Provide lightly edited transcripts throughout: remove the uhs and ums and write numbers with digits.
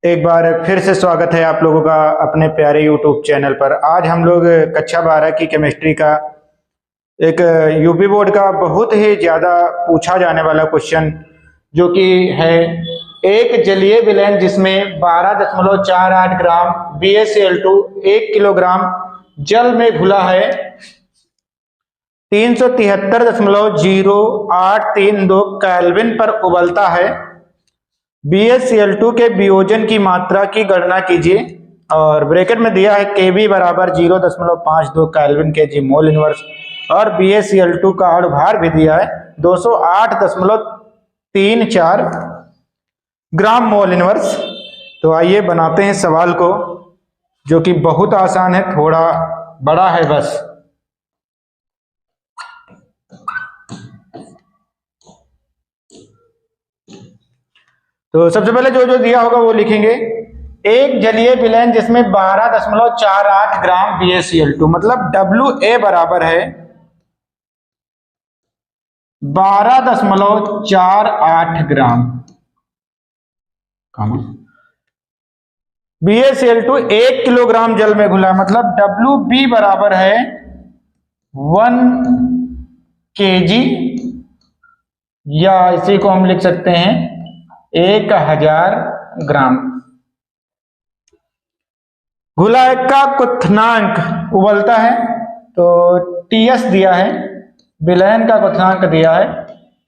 एक बार फिर से स्वागत है आप लोगों का अपने प्यारे यूट्यूब चैनल पर। आज हम लोग कक्षा 12 की केमिस्ट्री का एक यूपी बोर्ड का बहुत ही ज़्यादा पूछा जाने वाला क्वेश्चन जो कि है एक जलीय विलयन जिसमें 12.48 ग्राम BaCl2 1 किलोग्राम जल में घुला है 373.0832 केल्विन पर उबलता है। BaCl2 के वियोजन की मात्रा की गणना कीजिए और ब्रैकेट में दिया है Kb बराबर 0.52 केल्विन के जी मोल इनवर्स और BaCl2 का अणुभार भी दिया है 208.34 ग्राम मोल इनवर्स। तो आइए बनाते हैं सवाल को, जो कि बहुत आसान है, थोड़ा बड़ा है बस। तो सबसे पहले जो जो दिया होगा वो लिखेंगे। एक जलीय विलयन जिसमें 12.48 ग्राम BaCl2 मतलब WA बराबर है 12.48 ग्राम। BaCl2 1 किलोग्राम जल में घुला मतलब WB बराबर है 1 kg या इसी को हम लिख सकते हैं 1000 ग्राम। घुला का क्वथनांक उबलता है तो TS दिया है, विलयन का क्वथनांक दिया है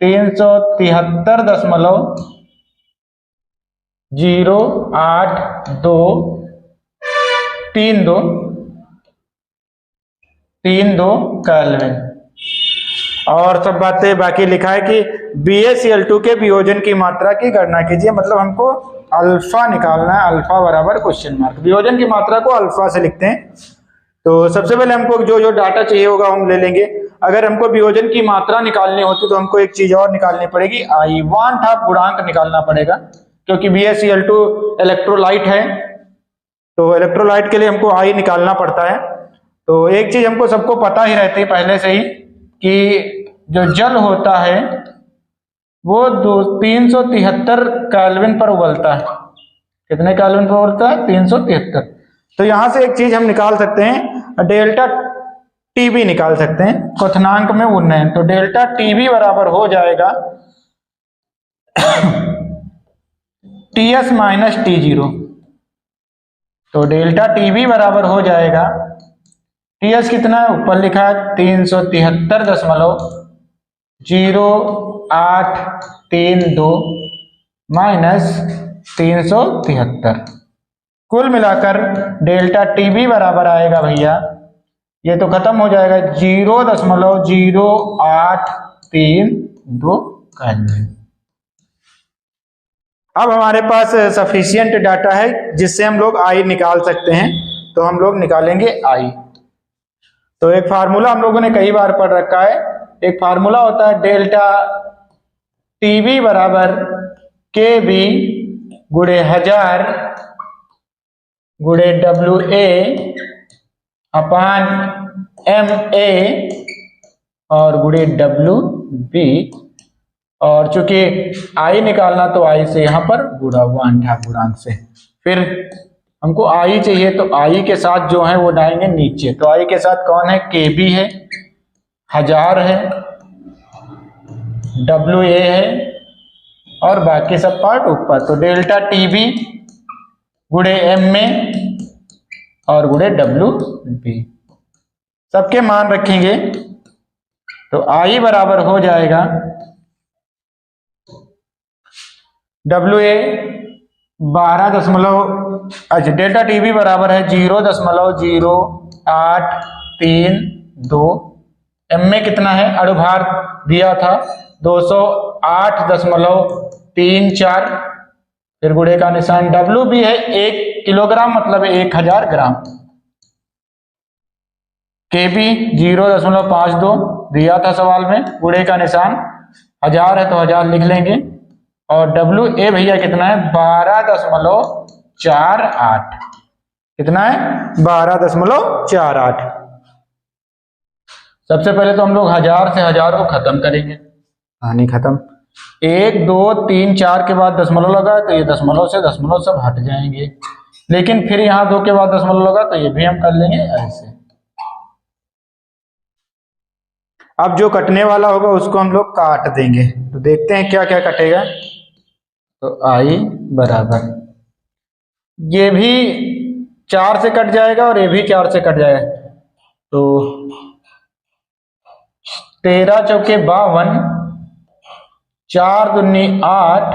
373.08232 केल्विन। और सब बातें बाकी लिखा है कि BaCl2 के वियोजन की मात्रा की गणना कीजिए, मतलब हमको अल्फा निकालना है, अल्फा बराबर क्वेश्चन मार्क। वियोजन की मात्रा को अल्फा से लिखते हैं। तो सबसे पहले हमको जो जो डाटा चाहिए होगा हम ले लेंगे। अगर हमको वियोजन की मात्रा निकालनी होती तो हमको एक चीज और निकालनी पड़ेगी, आई वांट ऑफ गुणांक निकालना पड़ेगा, क्योंकि BaCl2 इलेक्ट्रोलाइट है तो इलेक्ट्रोलाइट के लिए हमको आई निकालना पड़ता है। तो एक चीज हमको सबको पता ही रहती है पहले से ही कि जो जल होता है वो 373 केल्विन पर उबलता है। कितने केल्विन पर उबलता है? 373। तो यहां से एक चीज हम निकाल सकते हैं, डेल्टा TB निकाल सकते हैं, क्वथनांक में उन्नयन। तो डेल्टा TB बराबर हो जाएगा TS माइनस T0। तो डेल्टा TB बराबर हो जाएगा, TS कितना है ऊपर लिखा है 373.0832 माइनस 373। कुल मिलाकर डेल्टा TB बराबर आएगा भैया, ये तो खत्म हो जाएगा 0.0832 केल्विन। अब हमारे पास सफिशिएंट डाटा है जिससे हम लोग आई निकाल सकते हैं, तो हम लोग निकालेंगे आई। तो एक फार्मूला हम लोगों ने कई बार पढ़ रखा है, एक फार्मूला होता है डेल्टा TB बराबर KB गुणे 1000 गुणे WA अपान MA और गुणे WB। और चूंकि आई निकालना तो आई से यहाँ पर गुणा हुआ गुणांक से। फिर हमको आई चाहिए तो आई के साथ जो है वो डालेंगे नीचे। तो आई के साथ कौन है? KB है, 1000 है, WA है और बाकी सब पार्ट ऊपर। तो डेल्टा TB गुणे MA और गुणे WB सबके मान रखेंगे। तो आई बराबर हो जाएगा WA 12 डेल्टा TB बराबर है 0.0832। MA कितना है? अणुभार दिया था 208.34। फिर गुणे का निशान। WB है 1 किलोग्राम मतलब 1000 ग्राम। KB 0.52 दिया था सवाल में, गुणे का निशान। 1000 है तो 1000 लिख लेंगे। और WA भैया कितना है? 12.48। कितना है? 12.48। सबसे पहले तो हम लोग 1000 से 1000 को खत्म करेंगे, कहानी खत्म। 1 2 3 4 के बाद दशमलव लगा तो ये दशमलव से सब हट जाएंगे, लेकिन फिर यहाँ 2 के बाद दशमलव लगा तो ये भी हम कर लेंगे ऐसे। अब जो कटने वाला होगा उसको हम लोग काट देंगे, तो देखते हैं क्या क्या कटेगा। तो i बराबर, ये भी 4 से कट जाएगा और ये भी 4 से कट जाएगा, तो 13 चौके 52, 4 दूनी 8,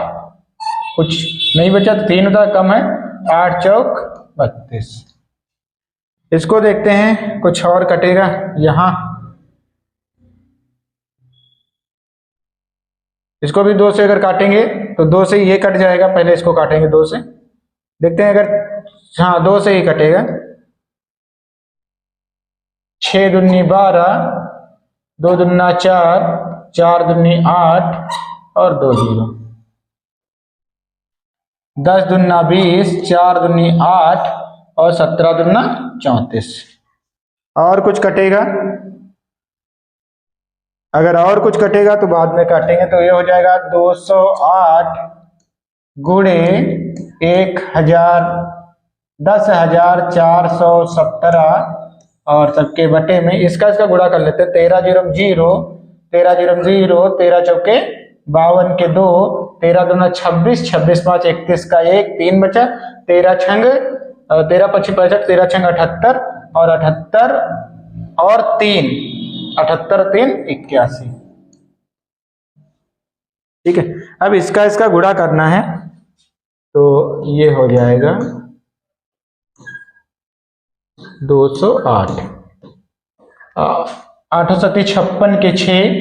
कुछ नहीं बचा तो 3 उधर कम है, 8 चौक 32। इसको देखते हैं कुछ और कटेगा यहाँ, इसको भी 2 से अगर काटेंगे तो 2 से ये कट जाएगा, पहले इसको काटेंगे 2 से, देखते हैं अगर हाँ 2 से ही कटेगा। 6 दूनी 12, 2 दूना 4, 4 दूनी 8 और 2 0। 10 दूना 20, 4 दूनी 8 और 17 दूना 34। और कुछ कटेगा? अगर और कुछ कटेगा तो बाद में काटेंगे, तो ये हो जाएगा 208 गुणे 1000, 10,417 और सबके बटे में इसका गुणा कर लेते हैं। 13 0 0, 13 0 0, 13 चौके 52 के 2, 13 दूना 26, 26 5 31 का 1, 3 बचा, 13 छंग 13 25 65, 13 छंग 78 और 78 और 3, 78 3 81। ठीक है, अब इसका गुणा करना है, तो ये हो जाएगा 208। 8 7 56 के 6,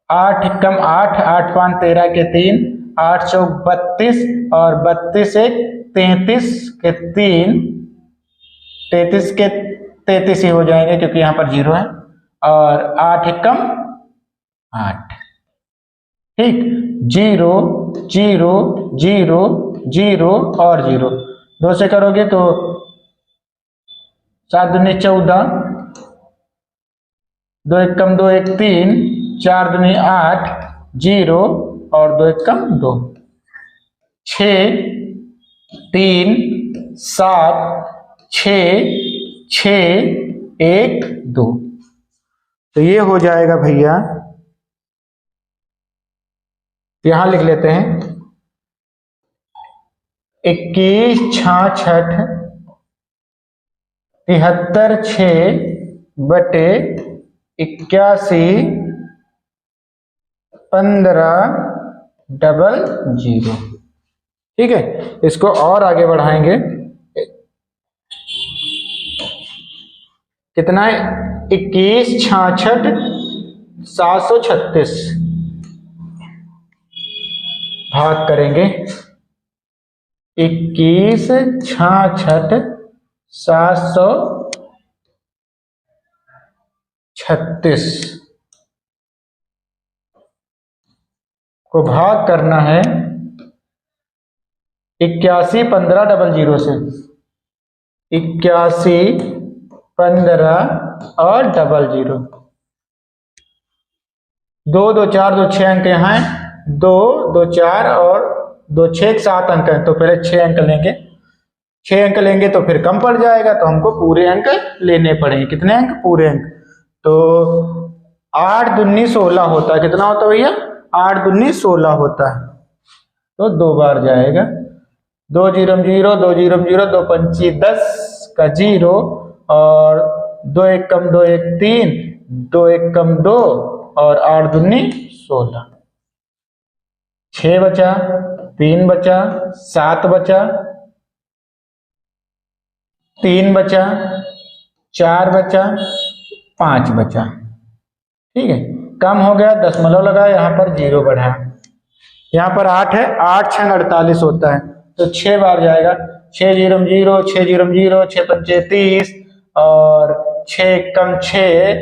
8 कम 8, 8 5 13 के 3, 8 चौक 32 और 32 1 33 के 3, 33 के 33 ही हो जाएंगे क्योंकि यहाँ पर 0 है, और 8 कम 8। ठीक, 0 0 0 0 और 0, 2 से करोगे तो 7 दूनी 14, 2 1 कम 2 1 3, 4 दूनी 8, 0 और 2 1 कम 2, 6 3 7 6 6 1 2। तो ये हो जाएगा भैया, यहां लिख लेते हैं 21 66 73 6 बटे 81 15 00। ठीक है, इसको और आगे बढ़ाएंगे, कितना है? 21 66 736 भाग करेंगे 21 66 736 को भाग करना है 81 15 00 से, 81 15 और 00। 2 2 4 2 6 अंक यहाँ है, 2 2 4 और 2 6 7 अंक है, तो पहले 6 अंक लेंगे। 6 अंक लेंगे तो फिर कम पड़ जाएगा, तो हमको पूरे अंक लेने पड़ेंगे। कितने अंक? पूरे अंक। तो 8 दूनी 16 होता है, कितना होता है भैया? 8 दूनी 16 होता है, तो 2 बार जाएगा। 2 0 0 2 0 0, 2 पंची 10 का 0 और 2 1 कम 2 1 3, 2 1 कम 2 और 8 दूनी 16। 6 बचा, 3 बचा, 7 बचा, 3 बचा, 4 बचा, 5 बचा। ठीक है, कम हो गया, दशमलव लगा, यहाँ पर 0 बढ़ा। यहाँ पर 8 है, 8 6 48 होता है, तो 6 बार जाएगा। 6 0 0, 6 0 0, 6 पंचे 30 और 6 कम 6,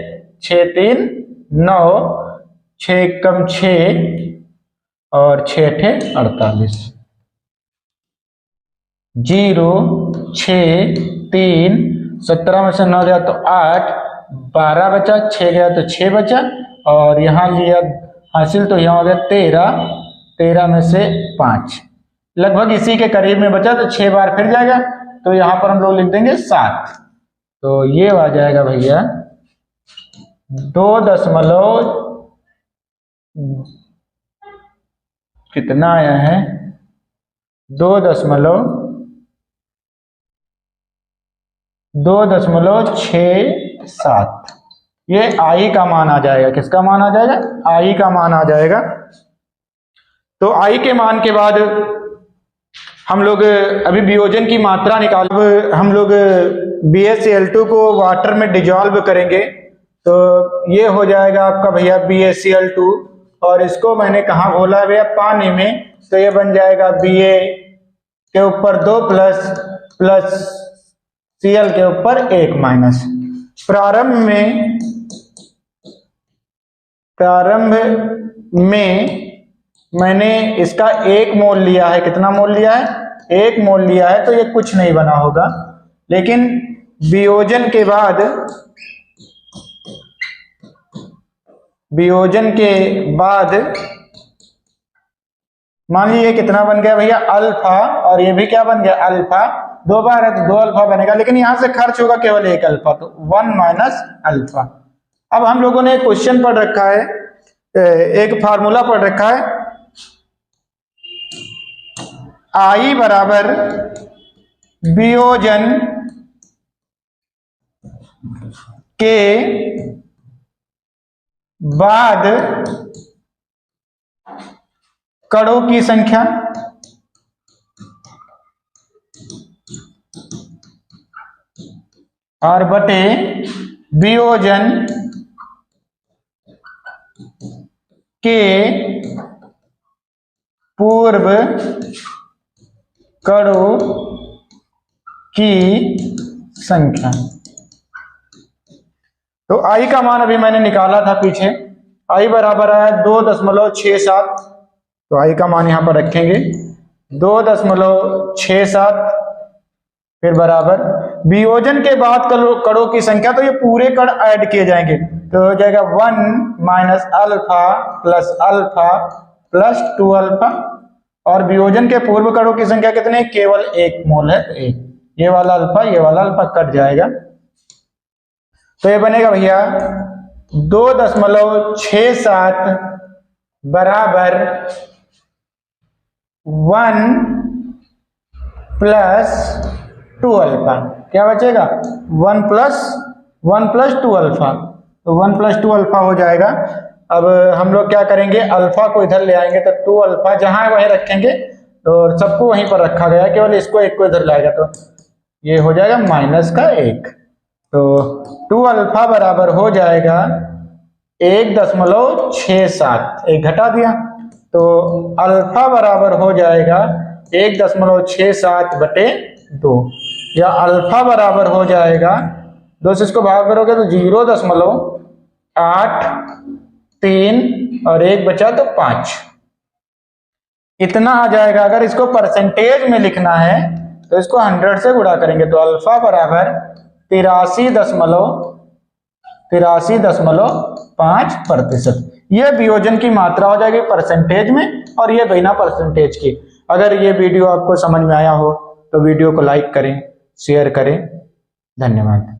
6 3 9, 6 कम 6 और 6 8 48। 0 6 3, 17 में से 9 गया तो 8, 12 बचा, 6 गया तो 6 बचा और यहाँ लिया हासिल तो यहाँ हो गया 13, 13 में से 5, लगभग इसी के करीब में बचा, तो 6 बार फिर जाएगा, तो यहाँ पर हम लोग लिख देंगे 7। तो ये आ जाएगा भैया 2 कितना आया है 2.67। ये आई का मान आ जाएगा। किसका मान आ जाएगा? आई का मान आ जाएगा। तो आई के मान के बाद हम लोग अभी वियोजन की मात्रा निकाल, हम लोग BaCl2 को वाटर में डिजॉल्व करेंगे, तो ये हो जाएगा आपका भैया BaCl2, और इसको मैंने कहाँ घोला है भैया? पानी में। तो ये बन जाएगा Ba के ऊपर 2 प्लस Cl के ऊपर 1 माइनस। प्रारंभ में मैंने इसका 1 मोल लिया है। कितना मोल लिया है? 1 मोल लिया है, तो ये कुछ नहीं बना होगा। लेकिन वियोजन के बाद मान लीजिए कितना बन गया भैया? अल्फा, और ये भी क्या बन गया? अल्फा। 2 बार है तो 2 अल्फा बनेगा, लेकिन यहां से खर्च होगा केवल 1 अल्फा, तो 1 माइनस अल्फा। अब हम लोगों ने एक क्वेश्चन पढ़ रखा है, एक फार्मूला पढ़ रखा है, आई बराबर वियोजन के बाद कणों की संख्या और बटे वियोजन के पूर्व कणों की संख्या। तो आई का मान अभी मैंने निकाला था पीछे, आई बराबर है 2.67। तो आई का मान यहां पर रखेंगे 2.67, फिर बराबर वियोजन के बाद कणों की संख्या, तो ये पूरे कण ऐड किए जाएंगे, तो हो जाएगा 1 माइनस अल्फा प्लस 2 अल्फा। और वियोजन के पूर्व कणों की संख्या कितने? केवल 1 मोल है, तो 1। ये वाला अल्फा कट जाएगा, तो ये बनेगा भैया 2.67 बराबर 1 प्लस 2 अल्फा। क्या बचेगा? 1 प्लस 2 अल्फा, तो 1 प्लस 2 अल्फा हो जाएगा। अब हम लोग क्या करेंगे? अल्फा को इधर ले आएंगे, तो 2 अल्फा जहां है वहीं रखेंगे, तो सबको वहीं पर रखा गया है, केवल इसको 1 को इधर लाएगा, तो ये हो जाएगा -1। तो 2 अल्फा बराबर हो जाएगा 1.67, 1 घटा दिया, तो अल्फा बराबर हो जाएगा 1.67 बटे 2, या अल्फा बराबर हो जाएगा 2 से इसको भाग करोगे तो 0.83 और 1 बचा तो 5, इतना आ जाएगा। अगर इसको परसेंटेज में लिखना है तो इसको 100 से गुणा करेंगे, तो अल्फा बराबर 83.5%। यह वियोजन की मात्रा हो जाएगी परसेंटेज में, और ये बिना परसेंटेज की। अगर ये वीडियो आपको समझ में आया हो तो वीडियो को लाइक करें, शेयर करें। धन्यवाद।